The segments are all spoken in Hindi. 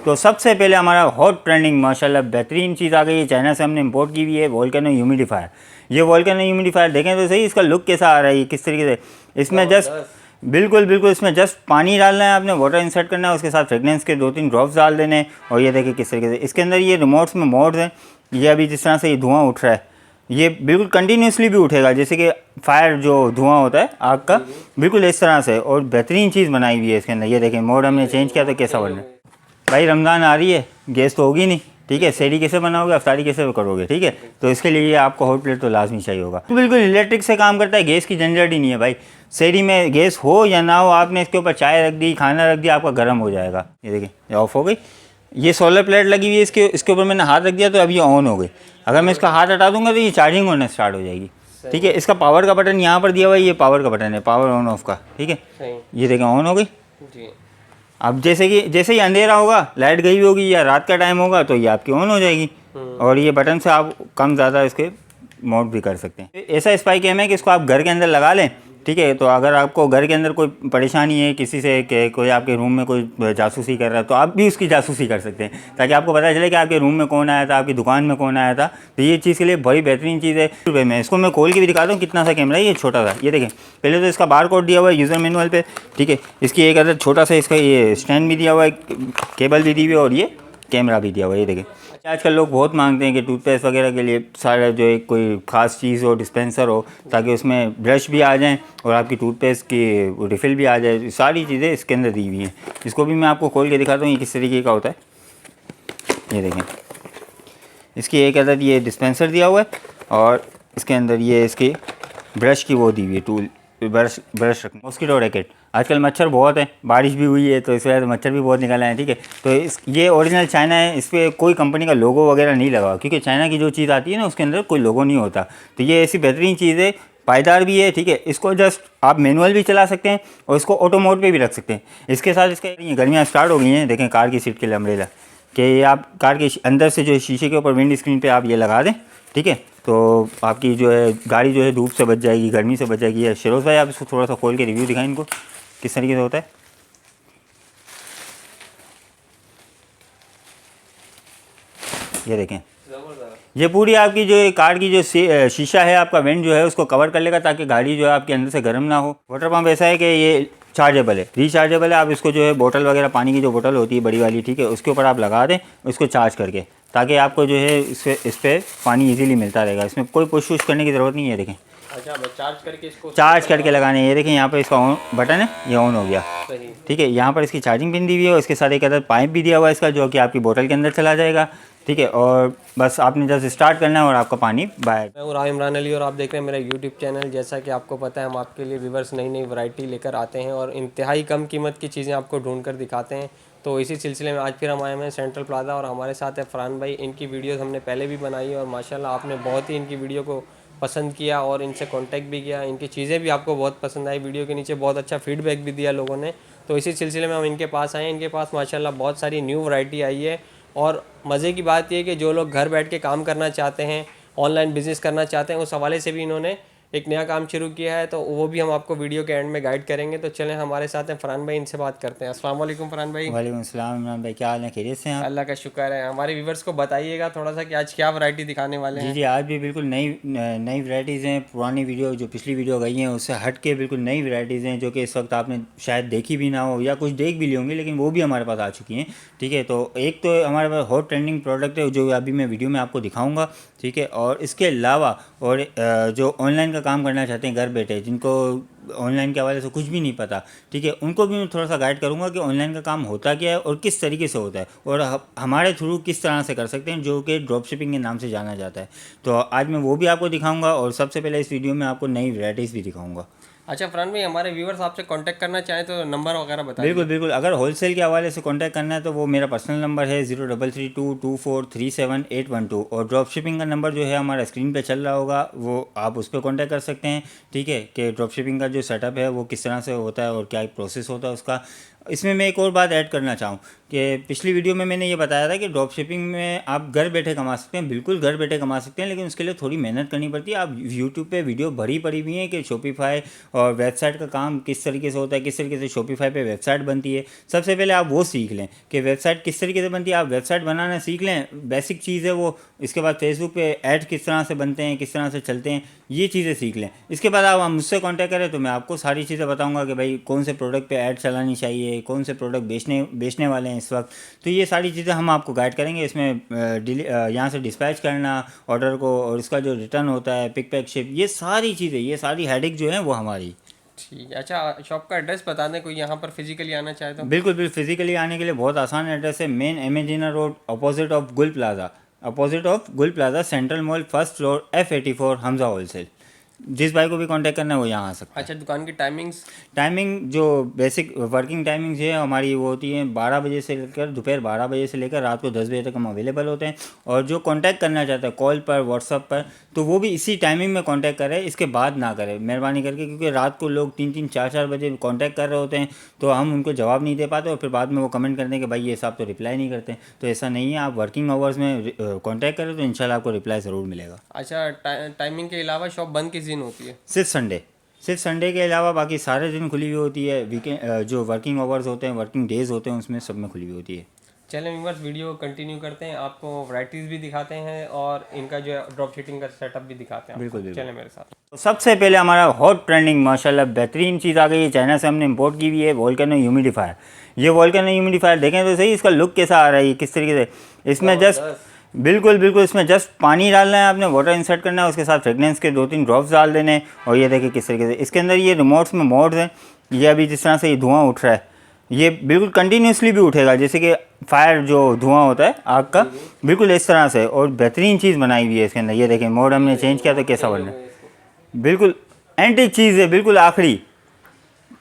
तो सबसे पहले हमारा हॉट ट्रेंडिंग माशाल्लाह बेहतरीन चीज़ आ गई है, चाइना से हमने इंपोर्ट की हुई है, वोल्केनो ह्यूमिडिफायर। ये वोल्केनो ह्यूमिडिफायर देखें तो सही, इसका लुक कैसा आ रहा है, किस तरीके से। इसमें जस्ट बिल्कुल बिल्कुल इसमें जस्ट पानी डालना है आपने, वाटर इंसर्ट करना है, उसके साथ फ्रेगनेंस के 2-3 ड्रॉप्स डाल देने हैं। और ये देखिए किस तरीके से इसके अंदर ये रिमोट्स में मोड्स हैं। ये अभी जिस तरह से ये धुआं उठ रहा है, ये बिल्कुल कंटिन्यूसली भी उठेगा, जैसे कि फायर जो धुआं होता है आग का, बिल्कुल इस तरह से। और बेहतरीन चीज़ बनाई हुई है इसके अंदर। ये देखें मोड हमने चेंज किया तो कैसा बन रहा है। भाई रमज़ान आ रही है, गैस तो होगी नहीं, ठीक है। सेहरी कैसे बनाओगे, अफ्तारी कैसे करोगे, ठीक है। तो इसके लिए आपको हॉट प्लेट तो लाजमी चाहिए होगा। तो बिल्कुल इलेक्ट्रिक से काम करता है, गैस की झंझट ही नहीं है भाई। सेहरी में गैस हो या ना हो, आपने इसके ऊपर चाय रख दी, खाना रख दिया, आपका गर्म हो जाएगा। ये देखिए ऑफ हो गई। ये सोलर प्लेट लगी हुई है, इसके ऊपर मैंने हाथ रख दिया तो अब ये ऑन हो गई। अगर मैं इसका हाथ हटा दूंगा तो ये चार्जिंग होना स्टार्ट हो जाएगी, ठीक है। इसका पावर का बटन यहाँ पर दिया हुआ है, ये पावर का बटन है, पावर ऑन ऑफ का, ठीक है। ये देखें ऑन हो गई जी। अब जैसे ही अंधेरा होगा, लाइट गई होगी या रात का टाइम होगा, तो ये आपकी ऑन हो जाएगी। और ये बटन से आप कम ज़्यादा इसके मोड भी कर सकते हैं। ऐसा स्पाई कैम है कि इसको आप घर के अंदर लगा लें, ठीक है। तो अगर आपको घर के अंदर कोई परेशानी है किसी से, कि कोई आपके रूम में कोई जासूसी कर रहा है, तो आप भी उसकी जासूसी कर सकते हैं, ताकि आपको पता चले कि आपके रूम में कौन आया था, आपकी दुकान में कौन आया था। तो ये चीज़ के लिए बड़ी बेहतरीन चीज़ है। मैं इसको मैं खोल के भी दिखाता हूँ कितना सा कैमरा है। ये छोटा सा, ये देखें पहले तो इसका बार कोड दिया हुआ है यूज़र मैनुअल पे, ठीक है। इसकी एक अदर छोटा सा इसका ये स्टैंड भी दिया हुआ है, केबल भी दी हुई है, और ये कैमरा भी दिया हुआ है। ये देखें आजकल लोग बहुत मांगते हैं कि टूथपेस्ट वगैरह के लिए सारा जो एक कोई ख़ास चीज़ हो, डिस्पेंसर हो, ताकि उसमें ब्रश भी आ जाएं और आपकी टूथपेस्ट की रिफ़िल भी आ जाए। सारी चीज़ें इसके अंदर दी हुई हैं। इसको भी मैं आपको खोल के दिखाता हूँ ये किस तरीके का होता है। ये देखें इसकी एक अदद ये डिस्पेंसर दिया हुआ है, और इसके अंदर ये इसकी ब्रश की वो दी हुई है, टूल ब्रश रखना। मॉस्किटो रैकेट, आजकल मच्छर बहुत है, बारिश भी हुई है तो इस वजह से मच्छर भी बहुत निकल आए हैं, ठीक है। तो ये ओरिजिनल चाइना है, इस पर कोई कंपनी का लोगो वगैरह नहीं लगा, क्योंकि चाइना की जो चीज़ आती है ना उसके अंदर कोई लोगो नहीं होता। तो ये ऐसी बेहतरीन चीज़ है, पायदार भी है, ठीक है। इसको जस्ट आप मैनुअल भी चला सकते हैं और इसको ऑटो मोड पे भी रख सकते हैं। इसके साथ इसका गर्मियाँ स्टार्ट हो गई हैं, देखें कार की सीट के लिए अम्ब्रेला, कि आप कार के अंदर से जो शीशे के ऊपर विंड स्क्रीन पे आप ये लगा दें, ठीक है। तो आपकी जो है गाड़ी जो है धूप से बच जाएगी, गर्मी से बच जाएगी। शिरोज भाई आप इसको थोड़ा सा खोल के रिव्यू दिखाएं इनको किस तरीके से होता है। ये देखें ये पूरी आपकी जो कार की जो शीशा है, आपका विंड जो है उसको कवर कर लेगा, ताकि गाड़ी जो है आपके अंदर से गर्म ना हो। वाटर पम्प ऐसा है कि ये चार्जेबल है, रिचार्जेबल है। आप इसको जो है बोतल वगैरह, पानी की जो बोतल होती है बड़ी वाली, ठीक है, उसके ऊपर आप लगा दें उसको चार्ज करके, ताकि आपको जो है इस पर पानी इजीली मिलता रहेगा। इसमें कोई पुश वुश करने की ज़रूरत नहीं है। देखें अच्छा, चार्ज करके लगाने। ये देखें यहाँ पर इसका ऑन बटन है, ये ऑन हो गया, ठीक है। यहाँ पर इसकी चार्जिंग पिन दी हुई है और इसके साथ एक अदर पाइप भी दिया हुआ है इसका, जो कि आपकी बोतल के अंदर चला जाएगा, ठीक है। और बस आपने जस्ट स्टार्ट करना है और आपका पानी बाहर। मैं हूँ इमरान अली और आप देख रहे हैं मेरा यूट्यूब चैनल। जैसा कि आपको पता है, हम आपके लिए व्यूअर्स नई नई वैरायटी लेकर आते हैं और इंतहाई कम कीमत की चीज़ें आपको ढूंढ कर दिखाते हैं। तो इसी सिलसिले में आज फिर हम आए हैं सेंट्रल प्लाजा, और हमारे साथ है फरहान भाई। इनकी वीडियोज़ हमने पहले भी बनाई है और माशाल्लाह आपने बहुत ही इनकी वीडियो को पसंद किया और इनसे कांटेक्ट भी किया। इनकी चीज़ें भी आपको बहुत पसंद आई, वीडियो के नीचे बहुत अच्छा फीडबैक भी दिया लोगों ने। तो इसी सिलसिले में हम इनके पास आए हैं। इनके पास माशाल्लाह बहुत सारी न्यू वैरायटी आई है, और मज़े की बात यह है कि जो लोग घर बैठ के काम करना चाहते हैं, ऑनलाइन बिज़नेस करना चाहते हैं, उस हवाले से भी इन्होंने एक नया काम शुरू किया है। तो वो भी हम आपको वीडियो के एंड में गाइड करेंगे। तो चलें हमारे साथ हैं फरहान भाई, इनसे बात करते हैं। अस्सलाम वालेकुम फरहान भाई। वालेकुम अस्सलाम इमरान भाई, क्या हाल है, खैरियत से हैं? अल्लाह का शुक्र है। हमारे व्यूवर्स को बताइएगा थोड़ा सा कि आज क्या वैरायटी दिखाने वाले हैं। जी आज भी बिल्कुल नई वैराइटीज़ हैं। पुरानी वीडियो जो पिछली वीडियो गई हैं उससे हट के बिल्कुल नई वैराइटीज़ हैं, जो कि इस वक्त आपने शायद देखी भी ना हो या कुछ देख भी ली होंगी, लेकिन वो भी हमारे पास आ चुकी हैं, ठीक है। तो एक तो हमारे पास हॉट ट्रेंडिंग प्रोडक्ट है जो अभी मैं वीडियो में आपको दिखाऊँगा, ठीक है। और इसके अलावा और जो ऑनलाइन का काम करना चाहते हैं घर बैठे, जिनको ऑनलाइन के हवाले से कुछ भी नहीं पता, ठीक है, उनको भी मैं थोड़ा सा गाइड करूंगा कि ऑनलाइन का काम होता क्या है और किस तरीके से होता है, और हमारे थ्रू किस तरह से कर सकते हैं, जो कि ड्रॉप शिपिंग के नाम से जाना जाता है। तो आज मैं वो भी आपको दिखाऊंगा, और सबसे पहले इस वीडियो में आपको नई वैराइटीज़ भी दिखाऊंगा। अच्छा फरहान भाई, हमारे व्यूवर्स आपसे कांटेक्ट करना चाहें तो नंबर वगैरह बताइए। बिल्कुल बिल्कुल, अगर होलसेल के हवाले से कांटेक्ट करना है तो वो मेरा पर्सनल नंबर है 03322437 और ड्रॉप शिपिंग का नंबर जो है हमारा स्क्रीन पे चल रहा होगा, वो आप उस पर कॉन्टैक्ट कर सकते हैं, ठीक है। कि ड्रॉप शिपिंग का जो सेटअप है वो किस तरह से होता है और क्या प्रोसेस होता है उसका। इसमें मैं एक और बात ऐड करना चाहूँ कि पिछली वीडियो में मैंने ये बताया था कि ड्रॉप शिपिंग में आप घर बैठे कमा सकते हैं, बिल्कुल घर बैठे कमा सकते हैं, लेकिन उसके लिए थोड़ी मेहनत करनी पड़ती है। आप यूट्यूब पे वीडियो भरी पड़ी हुई हैं कि शॉपिफाई और वेबसाइट का काम किस तरीके से होता है, किस तरीके से शॉपिफाई पे वेबसाइट बनती है। सबसे पहले आप वो सीख लें कि वेबसाइट किस तरीके से बनती है, आप वेबसाइट बनाना सीख लें, बेसिक चीज़ है वो। इसके बाद फेसबुक पे ऐड किस तरह से बनते हैं, किस तरह से चलते हैं, ये चीज़ें सीख लें। इसके बाद आप मुझसे कांटेक्ट करें तो मैं आपको सारी चीज़ें बताऊंगा कि भाई कौन से प्रोडक्ट पे ऐड चलानी चाहिए, कौन से प्रोडक्ट बेचने वाले हैं इस वक्त। तो ये सारी चीज़ें हम आपको गाइड करेंगे। इसमें यहाँ से डिस्पैच करना ऑर्डर को, और इसका जो रिटर्न होता है, पिक पैक शिप, ये सारी चीज़ें, ये सारी हेडेक जो है वो हमारी। ठीक है। अच्छा, शॉप का एड्रेस बता दें, कोई यहाँ पर फिजिकली आना चाहे तो। बिल्कुल बिल्कुल, फिजिकली आने के लिए बहुत आसान एड्रेस है। मेन एमेजिना रोड, अपोजिट ऑफ गुल plaza, central mall, first floor, F84, Hamza wholesale. जिस भाई को भी कांटेक्ट करना है वो यहाँ आ सकता है। अच्छा, दुकान की टाइमिंग जो बेसिक वर्किंग टाइमिंग्स है हमारी वो होती है 12 बजे से लेकर दोपहर 12 बजे से लेकर रात को 10 बजे तक हम अवेलेबल होते हैं। और जो कांटेक्ट करना चाहता है कॉल पर, व्हाट्सअप पर, तो वो भी इसी टाइमिंग में कांटेक्ट करें, इसके बाद ना करें मेहरबानी करके, क्योंकि रात को लोग 3-3, 4-4 बजे कांटेक्ट कर रहे होते हैं तो हम उनको जवाब नहीं दे पाते, और फिर बाद में वो कमेंट करते हैं कि भाई ये साहब तो रिप्लाई नहीं करते। तो ऐसा नहीं है, आप वर्किंग आवर्स में कॉन्टैक्ट करें तो इंशाल्लाह आपको रिप्लाई ज़रूर मिलेगा। अच्छा, टाइमिंग के अलावा शॉप बंद किस दिन होती है? सिर्फ संडे के अलावा बाकी सारे दिन खुली हुई होती है। वीकेंड जो वर्किंग आवर्स होते हैं, वर्किंग डेज होते हैं, उसमें सब में खुली हुई होती है। चलें व्यूअर्स, वीडियो कंटिन्यू करते हैं, आपको वैराइटीज़ भी दिखाते हैं और इनका जो ड्रॉप शिपिंग का सेटअप भी दिखाते हैं। बिल्कुल। चलें मेरे साथ। तो सबसे पहले हमारा हॉट ट्रेंडिंग माशाल्लाह बेहतरीन चीज़ आ गई है, चाइना से हमने इंपोर्ट की हुई है, वोल्केनो ह्यूमिडिफायर। ये वोल्केनो ह्यूमिडिफायर देखें तो सही, इसका लुक कैसा आ रहा है, किस तरीके से। इसमें जस्ट बिल्कुल इसमें जस्ट पानी डालना है, आपने वाटर इंसर्ट करना है, उसके साथ फ्रेगनेंस के 2-3 ड्रॉप्स डाल देने हैं। और ये देखिए किस तरीके से इसके अंदर ये रिमोट्स में मोड्स हैं। ये अभी जिस तरह से ये धुआं उठ रहा है, ये बिल्कुल कंटिन्यूसली भी उठेगा, जैसे कि फायर जो धुआं होता है आग का, बिल्कुल इस तरह से। और बेहतरीन चीज़ बनाई हुई है इसके अंदर। ये देखें मोड हमने चेंज किया तो कैसा बन रहा है, बिल्कुल एंटीक चीज़ है, बिल्कुल आखिरी।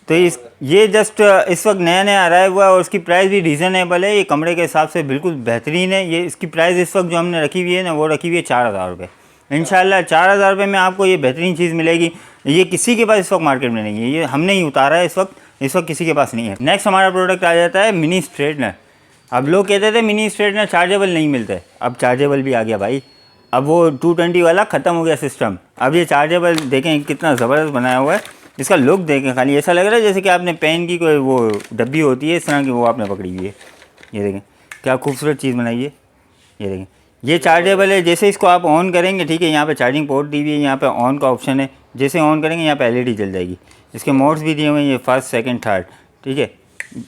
तो ये जस्ट इस वक्त नया अराइव हुआ है और उसकी प्राइस भी रीज़नेबल है। ये कमरे के हिसाब से बिल्कुल बेहतरीन है। ये इसकी प्राइस इस वक्त जो हमने रखी हुई है ना, वो रखी हुई है 4000 रुपये। इंशाल्लाह 4000 रुपये में आपको ये बेहतरीन चीज़ मिलेगी। ये किसी के पास इस वक्त मार्केट में नहीं है, ये हमने ही उतारा है इस वक्त किसी के पास नहीं है। नेक्स्ट हमारा प्रोडक्ट आ जाता है मिनी स्ट्रेटनर। अब लोग कहते थे मिनी स्ट्रेटनर चार्जेबल नहीं मिलते, अब चार्जेबल भी आ गया भाई। अब वो 220 वाला ख़त्म हो गया सिस्टम, अब ये चार्जेबल देखें कितना ज़बरदस्त बनाया हुआ है। इसका लुक देखें, खाली ऐसा लग रहा है जैसे कि आपने पेन की कोई वो डब्बी होती है इस तरह की, वो आपने पकड़ी हुई है। ये देखें क्या खूबसूरत चीज़ बनाई है। ये देखें ये चार्जेबल है। जैसे इसको आप ऑन करेंगे, ठीक है, यहाँ पे चार्जिंग पोर्ट दी हुई है, यहाँ पे ऑन का ऑप्शन है। जैसे ऑन करेंगे यहाँ पे LED जल जाएगी। इसके मोड्स भी दिए हुए हैं, ये फर्स्ट, सेकंड, थर्ड, ठीक है।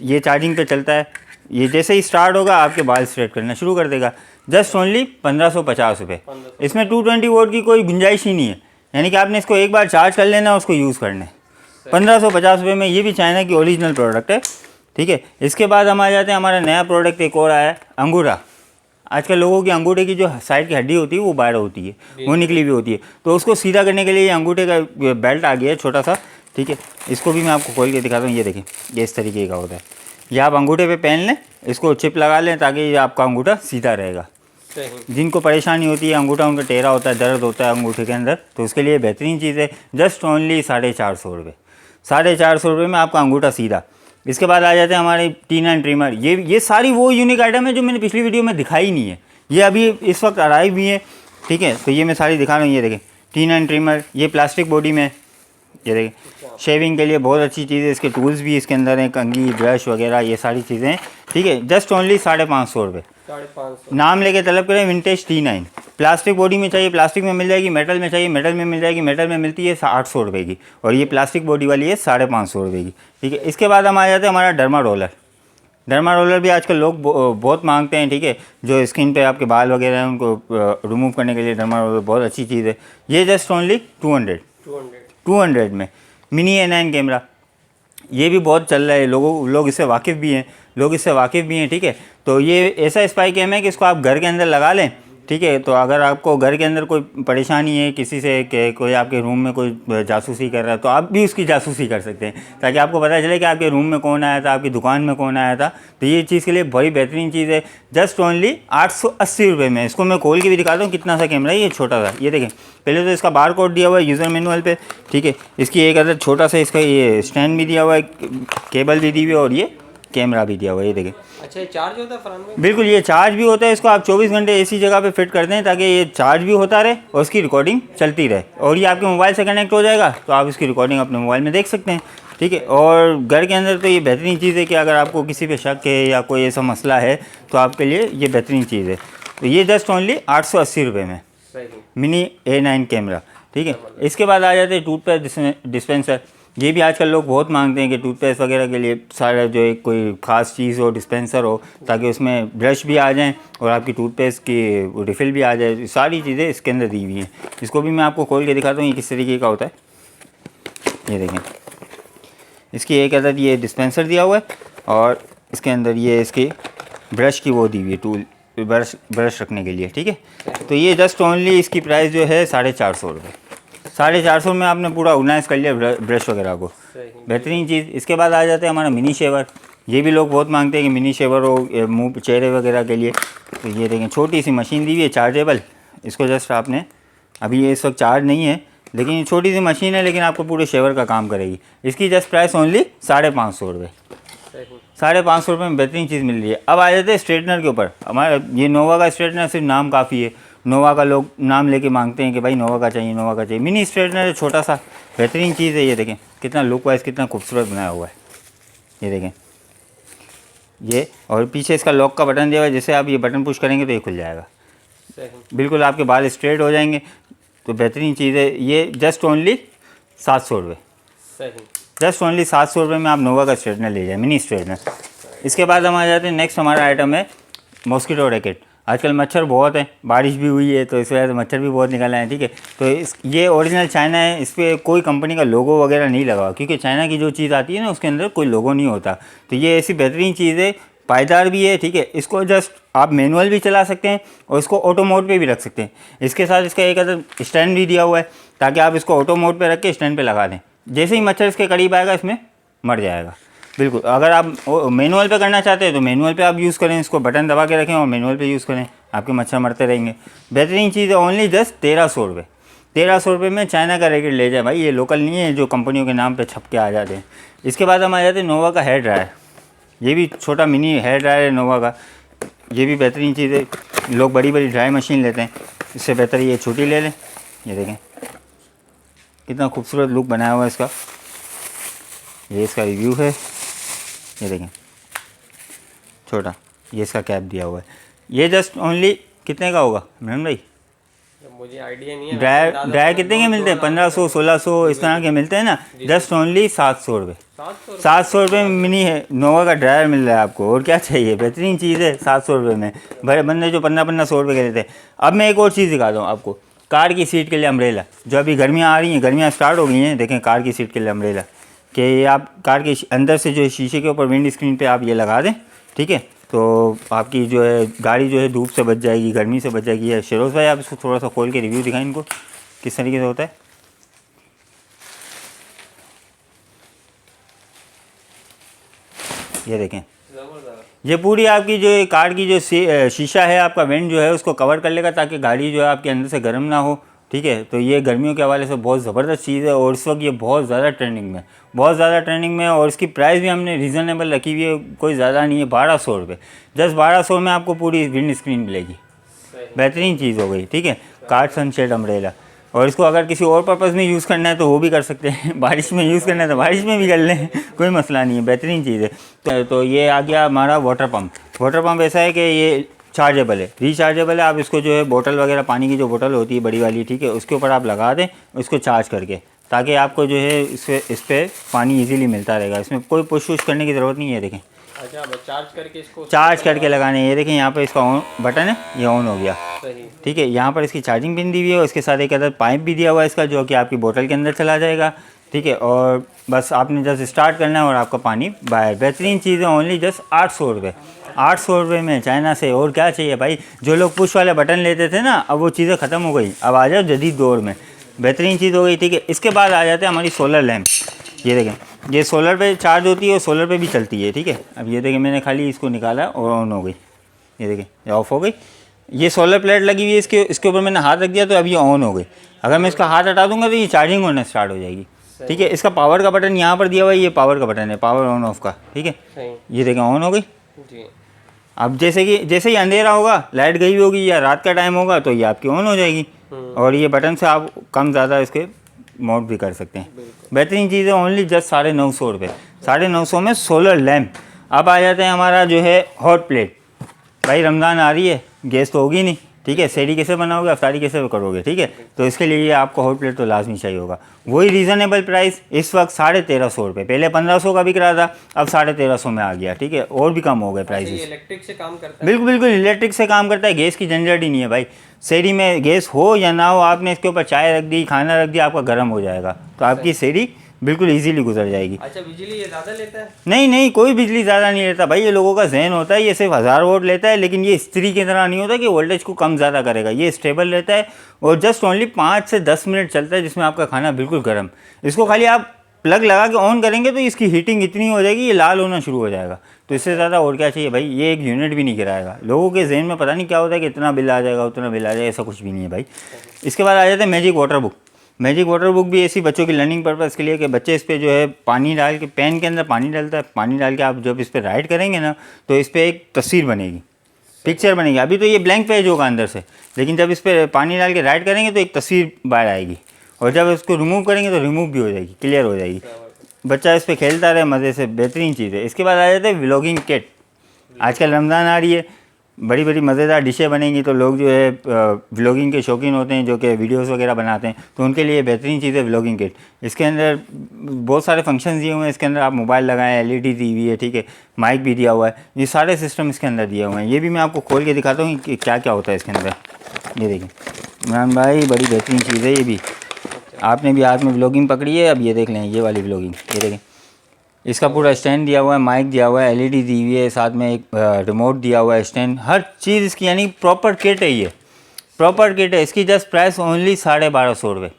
ये चार्जिंग पे चलता है। ये जैसे ही स्टार्ट होगा आपके बाल स्ट्रेट करना शुरू कर देगा। जस्ट ओनली 1550 रुपये। इसमें 220 वोल्ट की कोई गुंजाइश ही नहीं है, यानी कि आपने इसको एक बार चार्ज कर लेना, उसको यूज़ करना है। 1550 रुपये में ये भी चाइना की ओरिजिनल प्रोडक्ट है, ठीक है। इसके बाद हम आ जाते हैं, हमारा नया प्रोडक्ट एक और आया है, अंगूठा। आजकल लोगों के अंगूठे की जो साइड की हड्डी होती है वो बाहर होती है, वो निकली हुई होती है, तो उसको सीधा करने के लिए ये अंगूठे का बेल्ट आ गया है छोटा सा, ठीक है। इसको भी मैं आपको खोल के दिखाता हूँ। ये देखें ये इस तरीके का होता है। ये आप अंगूठे पे पहन लें, इसको चिप लगा लें ताकि आपका अंगूठा सीधा रहेगा। जिनको परेशानी होती है, अंगूठा उनका टेढ़ा होता है, दर्द होता है अंगूठे के अंदर, तो उसके लिए बेहतरीन चीज़ है। जस्ट ओनली 450 रुपये। 450 रुपये में आपका अंगूठा सीधा। इसके बाद आ जाते हैं हमारे T9 ट्रिमर। ये सारी वो यूनिक आइटम है जो मैंने पिछली वीडियो में दिखाई नहीं है, ये अभी इस वक्त अराइव भी है, ठीक है। तो ये मैं सारी दिखा रहा हूँ। ये देखें T9 ट्रिमर, ये प्लास्टिक बॉडी में, ये देखें शेविंग के लिए बहुत अच्छी चीज़ है। इसके टूल्स भी इसके अंदर हैं, कंघी, ब्रश वगैरह, ये सारी चीज़ें, ठीक है। जस्ट ओनली 550 रुपये। 550 नाम लेके तलब करें विंटेज T9। प्लास्टिक बॉडी में चाहिए प्लास्टिक में मिल जाएगी, मेटल में चाहिए मेटल में मिल जाएगी। मेटल में मिलती है 800 रुपये की, और ये प्लास्टिक बॉडी वाली है 550 रुपये की, ठीक है। इसके बाद हम आ जाते हैं हमारा डर्मा रोलर। डर्मा रोलर भी आजकल लोग बहुत मांगते हैं, ठीक है। जो स्किन पे आपके बाल वगैरह हैं उनको रिमूव करने के लिए डर्मा रोलर बहुत अच्छी चीज़ है। ये जस्ट ओनली 200 में। मिनी A9 कैमरा, ये भी बहुत चल रहा है, लोग इससे वाकिफ़ भी हैं, ठीक है। तो ये ऐसा स्पाई कैम है कि इसको आप घर के अंदर लगा लें, ठीक है। तो अगर आपको घर के अंदर कोई परेशानी है किसी से, कि कोई आपके रूम में कोई जासूसी कर रहा है, तो आप भी उसकी जासूसी कर सकते हैं, ताकि आपको पता चले कि आपके रूम में कौन आया था, आपकी दुकान में कौन आया था। तो ये चीज़ के लिए बड़ी बेहतरीन चीज़ है। जस्ट ओनली 880 रुपये में। इसको मैं खोल के भी दिखाता हूँ कितना सा कैमरा है। ये छोटा सा, ये देखें, पहले तो इसका बार कोड दिया हुआ है यूज़र मैनुअल पे, ठीक है। इसकी एक अदर छोटा सा इसका ये स्टैंड भी दिया हुआ है, केबल भी दी हुई है, और ये कैमरा भी दिया हुआ है, ये देखें। अच्छा, ये चार्ज होता है फ्रंट में? बिल्कुल, ये चार्ज भी होता है। इसको आप 24 घंटे ऐसी जगह पे फिट करते हैं ताकि ये चार्ज भी होता रहे और उसकी रिकॉर्डिंग चलती रहे, और ये आपके मोबाइल से कनेक्ट हो जाएगा तो आप इसकी रिकॉर्डिंग अपने मोबाइल में देख सकते हैं, ठीक है। और घर के अंदर तो ये बेहतरीन चीज़ है कि अगर आपको किसी पे शक है या कोई ऐसा मसला है तो आपके लिए ये बेहतरीन चीज़ है। तो ये जस्ट ओनली 880 रुपये में मिनी A9 कैमरा, ठीक है। इसके बाद आ जाते हैं टूथपेस्ट डिस्पेंसर। ये भी आजकल लोग बहुत मांगते हैं कि टूथपेस्ट वगैरह के लिए सारा जो एक कोई ख़ास चीज़ हो, डिस्पेंसर हो, ताकि उसमें ब्रश भी आ जाएं और आपकी टूथपेस्ट की रिफ़िल भी आ जाए। सारी चीज़ें इसके अंदर दी हुई हैं। इसको भी मैं आपको खोल के दिखाता हूँ ये किस तरीके का होता है। ये देखें, इसकी एक अदद ये डिस्पेंसर दिया हुआ है और इसके अंदर ये इसकी ब्रश की वो दी हुई है, टूल ब्रश रखने के लिए, ठीक है। तो ये जस्ट ओनली इसकी प्राइस जो है 450 रुपये। 450 में आपने पूरा ऑर्गेनाइज कर लिया ब्रश वगैरह को, बेहतरीन चीज़। इसके बाद आ जाते हैं हमारा मिनी शेवर। ये भी लोग बहुत मांगते हैं कि मिनी शेवर हो मुँह चेहरे वगैरह के लिए। तो ये देखें, छोटी सी मशीन दी हुई है चार्जेबल। इसको जस्ट आपने, अभी ये इस वक्त चार्ज नहीं है लेकिन ये छोटी सी मशीन है, लेकिन आपको पूरे शेवर का काम करेगी। इसकी जस्ट प्राइस ओनली 550 रुपये। 550 रुपये में बेहतरीन चीज़ मिल रही है। अब आ जाते हैं स्ट्रेटनर के ऊपर। हमारा ये नोवा का स्ट्रेटनर सिर्फ नाम काफ़ी है, नोवा का लोग नाम लेके मांगते हैं कि भाई नोवा का चाहिए, नोवा का चाहिए। मिनी स्ट्रेटनर है, छोटा सा, बेहतरीन चीज़ है। ये देखें कितना लुक वाइज कितना खूबसूरत बनाया हुआ है, ये देखें ये। और पीछे इसका लॉक का बटन दिया हुआ है, जैसे आप ये बटन पुश करेंगे तो ये खुल जाएगा, बिल्कुल आपके बाल स्ट्रेट हो जाएंगे। तो बेहतरीन चीज़ है। ये जस्ट ओनली 700 रुपये, जस्ट ओनली 700 रुपये में आप नोवा का स्ट्रेटनर ले जाए, मिनी स्ट्रेटनर। इसके बाद हम आ जाते हैं, नेक्स्ट हमारा आइटम है मॉस्किटो रैकेट। आजकल मच्छर बहुत है, बारिश भी हुई है तो इस वजह से मच्छर भी बहुत निकल आए हैं, ठीक है। तो ये ओरिजिनल चाइना है, इस पर कोई कंपनी का लोगो वगैरह नहीं लगा, क्योंकि चाइना की जो चीज़ आती है ना उसके अंदर कोई लोगो नहीं होता। तो ये ऐसी बेहतरीन चीज़ है, पायदार भी है, ठीक है। इसको जस्ट आप मैनुअल भी चला सकते हैं और इसको ऑटो मोड पे भी रख सकते हैं। इसके साथ इसका एक अदर स्टैंड भी दिया हुआ है ताकि आप इसको ऑटो मोड पे रख के स्टैंड पे लगा दें। जैसे ही मच्छर इसके करीब आएगा इसमें मर जाएगा, बिल्कुल। अगर आप मैनुअल पे करना चाहते हैं तो मैनुअल पे आप यूज़ करें, इसको बटन दबा के रखें और मैनुअल पे यूज़ करें, आपके मच्छर मरते रहेंगे। बेहतरीन चीज़ है, ओनली जस्ट 1300 रुपये। 1300 रुपये में चाइना का रैकेट ले जाए भाई, ये लोकल नहीं है जो कंपनियों के नाम पे छप के आ जाते हैं। इसके बाद हम आ जाते हैं नोवा का हेयर ड्रायर। ये भी छोटा मिनी हेयर ड्रायर है नोवा का, ये भी बेहतरीन चीज़ है। लोग बड़ी बड़ी ड्राई मशीन लेते हैं, इससे बेहतर ये छोटी ले लें। ये देखें कितना खूबसूरत लुक बनाया हुआ है इसका। ये इसका रिव्यू है, ये देखें छोटा, ये इसका कैप दिया हुआ है। ये जस्ट ओनली कितने का होगा मैडम भाई? मुझे आइडिया नहीं है। ड्रायर कितने के मिलते हैं? 1500 1600 इस तरह के मिलते हैं ना। जस्ट ओनली 700 रुपये। 700 रुपये में मिनी है नोवा का ड्रायर मिल रहा है आपको, और क्या चाहिए? बेहतरीन चीज़ है 700 रुपये में। बड़े बंदे जो 1500 रुपये के लेते हैं। अब मैं एक और चीज़ दिखाता हूँ आपको, कार की सीट के लिए अम्ब्रेला। जो अभी गर्मियाँ आ रही हैं, गर्मियाँ स्टार्ट हो गई हैं, देखें कार की सीट के लिए अम्ब्रेला, कि आप कार के अंदर से जो शीशे के ऊपर विंड स्क्रीन पे आप ये लगा दें, ठीक है। तो आपकी जो है गाड़ी जो है धूप से बच जाएगी, गर्मी से बच जाएगी। है शेरोज़ भाई, आप इसको थोड़ा सा खोल के रिव्यू दिखाएं इनको किस तरीके से होता है। ये देखें, ये पूरी आपकी जो कार की जो शीशा है, आपका वेंट जो है उसको कवर कर लेगा ताकि गाड़ी जो है आपके अंदर से गर्म ना हो, ठीक है। तो ये गर्मियों के हवाले से बहुत ज़बरदस्त चीज़ है और इस वक्त ये बहुत ज़्यादा ट्रेंडिंग में, बहुत ज़्यादा ट्रेंडिंग में। और इसकी प्राइस भी हमने रीज़नेबल रखी हुई है, कोई ज़्यादा नहीं है, 1200 रुपये। जस्ट 1200 में आपको पूरी विंड स्क्रीन मिलेगी, बेहतरीन चीज़ हो गई, ठीक है। Car sunshade umbrella. और इसको अगर किसी और पर्पज़ में यूज़ करना है तो वो भी कर सकते हैं, बारिश में यूज़ करना है तो बारिश में भी कर लें, कोई मसला नहीं है, बेहतरीन चीज़ है। तो ये आ गया हमारा वाटर पम्प। वाटर पम्प ऐसा है कि ये चार्जेबल है, रिचार्जेबल है। आप इसको जो है बोतल वगैरह, पानी की जो बोतल होती है बड़ी वाली, ठीक है, उसके ऊपर आप लगा दें उसको चार्ज करके, ताकि आपको जो है इस पर पानी इजीली मिलता रहेगा। इसमें कोई पुश वुश करने की ज़रूरत नहीं है। देखें, अच्छा, चार्ज करके इसको चार्ज करके लगाने। ये देखें यहाँ पर इसका ऑन बटन है, ये ऑन हो गया, ठीक है। यहाँ पर इसकी चार्जिंग पिन दी हुई है और इसके साथ एक अदर पाइप भी दिया हुआ है इसका, जो कि आपकी बोतल के अंदर चला जाएगा, ठीक है। और बस आपने जस्ट स्टार्ट करना है और आपका पानी बाहर। बेहतरीन चीज़ है, ओनली जस्ट 800 रुपये। 800 रुपये में चाइना से, और क्या चाहिए भाई। जो लोग पुश वाले बटन लेते थे ना, अब वो चीज़ें ख़त्म हो गई, अब आ जाओ जदीद दौर में, बेहतरीन चीज़ हो गई, ठीक है। इसके बाद आ जाते हैं हमारी सोलर लैम्प। ये देखें, ये सोलर पे चार्ज होती है और सोलर पे भी चलती है, ठीक है। अब ये देखें, मैंने खाली इसको निकाला और ऑन हो गई, ये देखें, ये ऑफ़ हो गई। ये सोलर प्लेट लगी हुई है, इसके ऊपर मैंने हाथ रख दिया तो अब ये ऑन हो गई। अगर मैं इसका हाथ हटा दूंगा तो ये चार्जिंग होना स्टार्ट हो जाएगी। ठीक है। इसका पावर का बटन यहाँ पर दिया हुआ है, ये पावर का बटन है, पावर ऑन ऑफ का, ठीक है। सही ये देखें ऑन हो गई। जी। अब जैसे ही अंधेरा होगा, लाइट गई होगी या रात का टाइम होगा तो ये आपकी ऑन हो जाएगी। और ये बटन से आप कम ज़्यादा इसके मोड भी कर सकते हैं। बेहतरीन चीज़ है। ओनली जस्ट 950 रुपये, 950 में सोलर लैम्प। अब आ जाते हैं हमारा जो है हॉट प्लेट। भाई रमज़ान आ रही है, गैस तो होगी नहीं, ठीक है। सेहरी कैसे बनाओगे, अफ्तारी कैसे करोगे, ठीक है। तो इसके लिए ये आपको हॉट प्लेट तो लाजमी चाहिए होगा। वही रीज़नेबल प्राइस इस वक्त 1350 रुपये, पहले 1500 का बिक रहा था, अब 1350 में आ गया, ठीक है। और भी कम हो गए प्राइस। इलेक्ट्रिक से काम करता है? बिल्कुल बिल्कुल इलेक्ट्रिक से काम करता है। गैस की झंझट ही नहीं है भाई। सेहरी में गैस हो या ना हो, आपने इसके ऊपर चाय रख दी, खाना रख दिया, आपका गर्म हो जाएगा, तो आपकी सेहरी बिल्कुल इजीली गुजर जाएगी। अच्छा, बिजली ये ज़्यादा लेता है? नहीं नहीं, कोई बिजली ज़्यादा नहीं लेता भाई। ये लोगों का जहन होता है ये सिर्फ 1000 वोल्ट लेता है, लेकिन ये इस्त्री की तरह नहीं होता कि वोल्टेज को कम ज़्यादा करेगा। ये स्टेबल रहता है और जस्ट ओनली 5 से 10 मिनट चलता है, जिसमें आपका खाना बिल्कुल गर्म। इसको खाली आप प्लग लगा के ऑन करेंगे तो इसकी हीटिंग इतनी हो जाएगी, ये लाल होना शुरू हो जाएगा। तो इससे ज़्यादा और क्या चाहिए भाई। ये एक यूनिट भी नहीं गिराएगा। लोगों के जहन में पता नहीं क्या होता है कि इतना बिल आ जाएगा, उतना बिल आ जाएगा, ऐसा कुछ भी नहीं है भाई। इसके बाद आ जाता है magic water book. Magic water book भी ऐसी बच्चों की लर्निंग पर्पज़ के लिए कि बच्चे इस पर जो है पानी डाल के, पेन के अंदर पानी डालता है, पानी डाल के आप जब इस पर राइट करेंगे ना तो इस पर एक तस्वीर बनेगी, पिक्चर बनेगी। अभी तो ये ब्लैंक पेज होगा अंदर से, लेकिन जब इस पर पानी डाल के राइट करेंगे तो एक तस्वीर बाहर आएगी, और जब इसको रिमूव करेंगे तो रिमूव भी हो जाएगी, क्लियर हो जाएगी। बच्चा इस पर खेलता रहे मज़े से, बेहतरीन चीज़ है। इसके बाद आ जाते हैं व्लॉगिंग किट। आजकल रमज़ान आ रही है, बड़ी बड़ी मज़ेदार डिशें बनेंगी, तो लोग जो है व्लॉगिंग के शौकीन होते हैं, जो कि वीडियोस वगैरह बनाते हैं, तो उनके लिए बेहतरीन चीज़ है व्लॉगिंग किट। इसके अंदर बहुत सारे फंक्शंस दिए हुए हैं। इसके अंदर आप मोबाइल लगाएं, LED TV है, ठीक है, माइक भी दिया हुआ है, ये सारे सिस्टम इसके अंदर दिए हुए हैं। ये भी मैं आपको खोल के दिखाता हूँ कि क्या क्या होता है इसके अंदर। ये देखें इमरान भाई, बड़ी बेहतरीन चीज़ है ये भी। आपने भी हाथ में व्लॉगिंग पकड़ी है, अब ये देख लें, ये वाली व्लॉगिंग, ये देखें। इसका पूरा स्टैंड दिया हुआ है, माइक दिया हुआ है, LED दी हुई है, साथ में एक रिमोट दिया हुआ है, स्टैंड, हर चीज़ इसकी, यानी प्रॉपर किट है। ये प्रॉपर किट है। इसकी जस्ट प्राइस ओनली 1250 रुपये।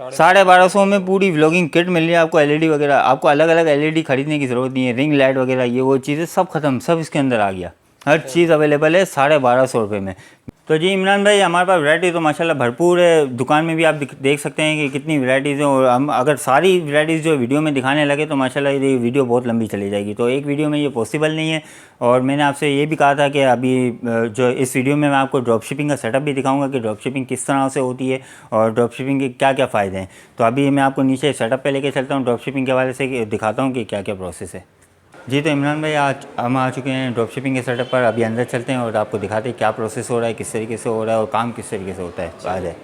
1250 में पूरी व्लॉगिंग किट मिल रही है आपको। LED वगैरह, आपको अलग अलग LED खरीदने की ज़रूरत नहीं है। रिंग लाइट वगैरह ये वो चीज़ें सब ख़त्म, सब इसके अंदर आ गया। हर चीज़ अवेलेबल है 1250 रुपये में। तो जी इमरान भाई, हमारे पास वैरायटी तो माशाल्लाह भरपूर है। दुकान में भी आप देख सकते हैं कि कितनी वैरायटीज़ हैं, और हम अगर सारी वैरायटीज़ जो वीडियो में दिखाने लगे तो माशाल्लाह ये वीडियो बहुत लंबी चली जाएगी। तो एक वीडियो में ये पॉसिबल नहीं है। और मैंने आपसे ये भी कहा था कि अभी जो इस वीडियो में मैं आपको ड्रॉप शिपिंग का सेटअप भी दिखाऊंगा कि ड्रॉप शिपिंग किस तरह से होती है और ड्रॉप शिपिंग के क्या क्या फ़ायदे हैं। तो अभी मैं आपको नीचे सेटअप पे लेके चलता हूँ, ड्रॉप शिपिंग के हवाले से दिखाता हूँ कि क्या क्या प्रोसेस है। जी तो इमरान भाई, आज हम आ चुके हैं ड्रॉप शिपिंग के सेटअप पर। अभी अंदर चलते हैं और आपको दिखाते हैं क्या प्रोसेस हो रहा है, किस तरीके से हो रहा है और काम किस तरीके से होता है। आ जाए।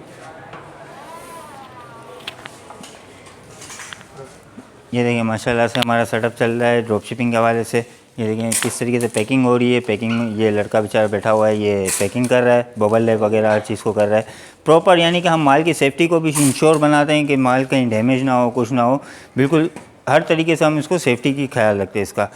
ये देखिए माशाल्लाह से हमारा सेटअप चल रहा है ड्रॉप शिपिंग के हवाले से। ये देखिए किस तरीके से पैकिंग हो रही है। पैकिंग, ये लड़का बेचारा बैठा हुआ है, ये पैकिंग कर रहा है, बबल रैप वगैरह हर चीज़ को कर रहा है प्रॉपर। यानी कि हम माल की सेफ्टी को भी इंश्योर बनाते हैं कि माल कहीं डैमेज ना हो, कुछ ना हो। बिल्कुल हर तरीके से हम इसको सेफ्टी की ख्याल रखते हैं इसका।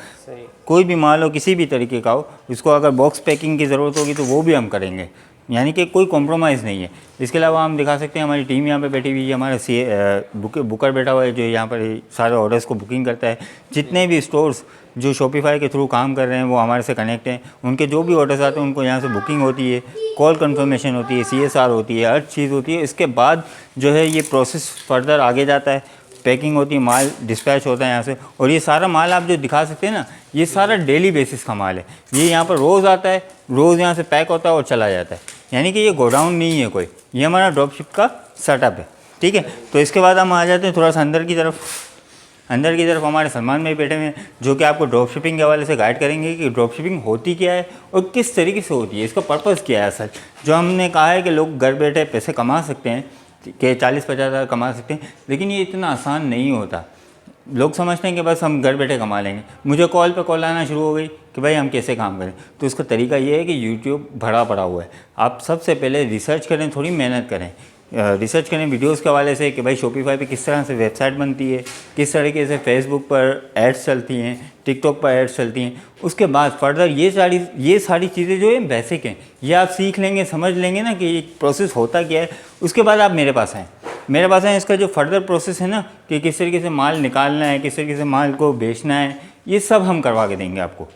कोई भी माल हो, किसी भी तरीके का हो, इसको अगर बॉक्स पैकिंग की ज़रूरत होगी तो वो भी हम करेंगे, यानी कि कोई कॉम्प्रोमाइज़ नहीं है। इसके अलावा हम दिखा सकते हैं, हमारी टीम यहाँ पे बैठी हुई है, हमारा बुकर बैठा हुआ है जो यहाँ पर सारे ऑर्डर्स को बुकिंग करता है। जितने भी स्टोर्स जो शॉपिफाई के थ्रू काम कर रहे हैं वो हमारे से कनेक्ट हैं। उनके जो भी ऑर्डर्स आते हैं उनको यहाँ से बुकिंग होती है, कॉल कंफर्मेशन होती है, CSR होती है, हर चीज़ होती है। इसके बाद जो है ये प्रोसेस फर्दर आगे जाता है, पैकिंग होती है, माल डिस्पैच होता है यहाँ से। और ये सारा माल आप जो दिखा सकते हैं ना, ये सारा डेली बेसिस का माल है। ये यहाँ पर रोज़ आता है, रोज़ यहाँ से पैक होता है और चला जाता है, यानी कि ये गोडाउन नहीं है कोई। ये हमारा ड्रॉप शिप का सेटअप है, ठीक है। तो इसके बाद हम आ जाते हैं थोड़ा सा अंदर की तरफ। अंदर की तरफ हमारे सलमान भाई बैठे हुए हैं जो कि आपको ड्रॉप शिपिंग के हवाले से गाइड करेंगे कि ड्रॉप शिपिंग होती क्या है और किस तरीके से होती है, इसका पर्पज़ क्या है असल। जो हमने कहा है कि लोग घर बैठे पैसे कमा सकते हैं, कि 40-50 हज़ार कमा सकते हैं, लेकिन ये इतना आसान नहीं होता। लोग समझते हैं कि बस हम घर बैठे कमा लेंगे। मुझे कॉल पे कॉल आना शुरू हो गई कि भाई हम कैसे काम करें। तो इसका तरीका ये है कि यूट्यूब भरा पड़ा हुआ है। आप सबसे पहले रिसर्च करें, थोड़ी मेहनत करें, रिसर्च करें वीडियोस के हवाले से कि भाई शॉपिफाई पे किस तरह से वेबसाइट बनती है, किस तरीके से फेसबुक पर एड्स चलती हैं, टिकटॉक पर एड्स चलती हैं। उसके बाद फर्दर ये सारी चीज़ें जो है बेसिक हैं, ये आप सीख लेंगे, समझ लेंगे ना कि एक प्रोसेस होता क्या है। उसके बाद आप मेरे पास आएँ, इसका जो फर्दर प्रोसेस है ना कि किस तरीके से माल निकालना है, किस तरीके से माल को बेचना है, ये सब हम करवा के देंगे आपको।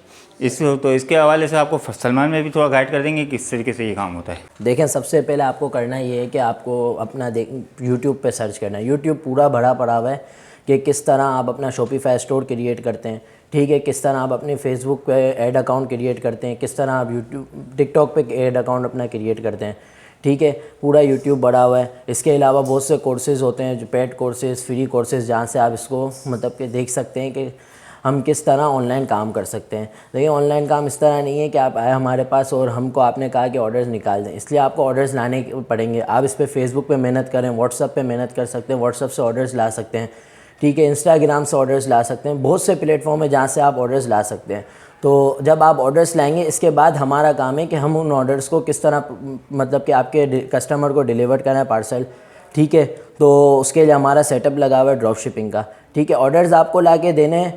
तो इसके हवाले से आपको सलमान में भी थोड़ा गाइड कर देंगे किस तरीके से ये काम होता है। देखें, सबसे पहले आपको करना ये है कि आपको अपना यूट्यूब पे सर्च करना है। यूट्यूब पूरा भरा पड़ा हुआ है। कि किस तरह आप अपना शॉपिफाई स्टोर क्रिएट करते हैं, ठीक है, किस तरह आप अपने फेसबुक पे ऐड अकाउंट क्रिएट करते हैं, किस तरह आप यूट्यूब टिकटॉक पे ऐड अकाउंट अपना क्रिएट करते हैं, ठीक है, पूरा यूट्यूब बड़ा हुआ है। इसके अलावा बहुत से कोर्सेज़ होते हैं, जो पेड कोर्सेज़, फ्री कोर्सेज़, जहाँ से आप इसको मतलब कि देख सकते हैं कि हम किस तरह ऑनलाइन काम कर सकते हैं। देखिए ऑनलाइन काम इस तरह नहीं है कि आप आए हमारे पास और हमको आपने कहा कि ऑर्डर्स निकाल दें, इसलिए आपको ऑर्डर्स लाने पड़ेंगे। आप इस पर फेसबुक पे मेहनत करें, व्हाट्सअप पे मेहनत कर सकते हैं, व्हाट्सअप से ऑर्डर्स ला सकते हैं, ठीक है, इंस्टाग्राम से ऑर्डर्स ला सकते हैं, बहुत से प्लेटफॉर्म है जहाँ से आप ऑर्डर्स ला सकते हैं। तो जब आप ऑर्डर्स लाएंगे, इसके बाद हमारा काम है कि हम उन ऑर्डर्स को किस तरह मतलब कि आपके कस्टमर को डिलीवर करें पार्सल, ठीक है। तो उसके लिए हमारा सेटअप लगा हुआ है ड्रॉप शिपिंग का, ठीक है। ऑर्डर्स आपको ला के देने,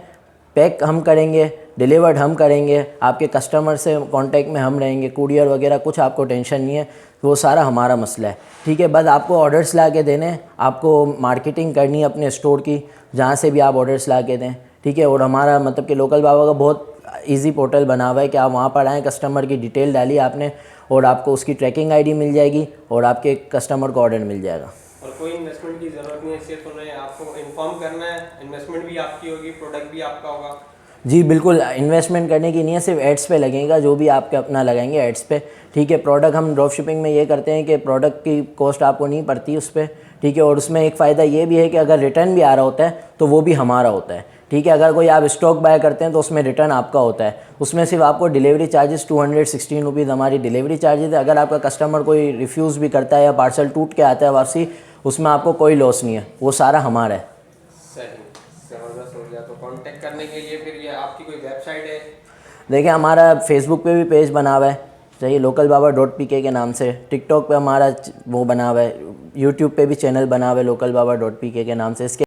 पैक हम करेंगे, डिलीवर्ड हम करेंगे, आपके कस्टमर से कांटेक्ट में हम रहेंगे, कुरियर वगैरह कुछ आपको टेंशन नहीं है, वो सारा हमारा मसला है, ठीक है। बस आपको ऑर्डर्स ला के देने, आपको मार्केटिंग करनी है अपने स्टोर की, जहाँ से भी आप ऑर्डर्स ला के दें, ठीक है। और हमारा मतलब कि लोकल बाबा का बहुत इजी पोर्टल बना हुआ है कि आप वहाँ पर आएँ, कस्टमर की डिटेल डाली आपने और आपको उसकी ट्रैकिंग आईडी मिल जाएगी और आपके कस्टमर को ऑर्डर मिल जाएगा। और कोई इन्वेस्टमेंट की ज़रूरत नहीं है, सिर्फ उन्हें आपको इन्फॉर्म करना है, इन्वेस्टमेंट भी आपकी होगी, प्रोडक्ट भी आपका होगा। जी बिल्कुल, इन्वेस्टमेंट करने की नहीं है, सिर्फ एड्स पे लगेगा, जो भी आपके अपना लगाएंगे एड्स पे, ठीक है। प्रोडक्ट हम ड्रॉप शिपिंग में ये करते हैं कि प्रोडक्ट की कॉस्ट आपको नहीं पड़ती उस पर, ठीक है। और उसमें एक फ़ायदा ये भी है कि अगर रिटर्न भी आ रहा होता है तो वो भी हमारा होता है, ठीक है। अगर कोई आप स्टॉक बाय करते हैं तो उसमें रिटर्न आपका होता है, उसमें सिर्फ आपको डिलीवरी चार्जेस 216 रुपीज़ हमारी डिलीवरी चार्जेस है। अगर आपका कस्टमर कोई रिफ्यूज़ भी करता है या पार्सल टूट के आता है वापसी, उसमें आपको कोई लॉस नहीं है, वो सारा हमारा है। सही, ज़बरदस्त हो गया। तो कांटेक्ट करने के लिए फिर ये आपकी कोई वेबसाइट है? देखिए हमारा फेसबुक पे भी पेज बना हुआ है, चाहिए localbaba.pk के नाम से, टिकटॉक पे हमारा वो बना हुआ है, यूट्यूब पे भी चैनल बना हुआ है localbaba.pk के नाम से। इसके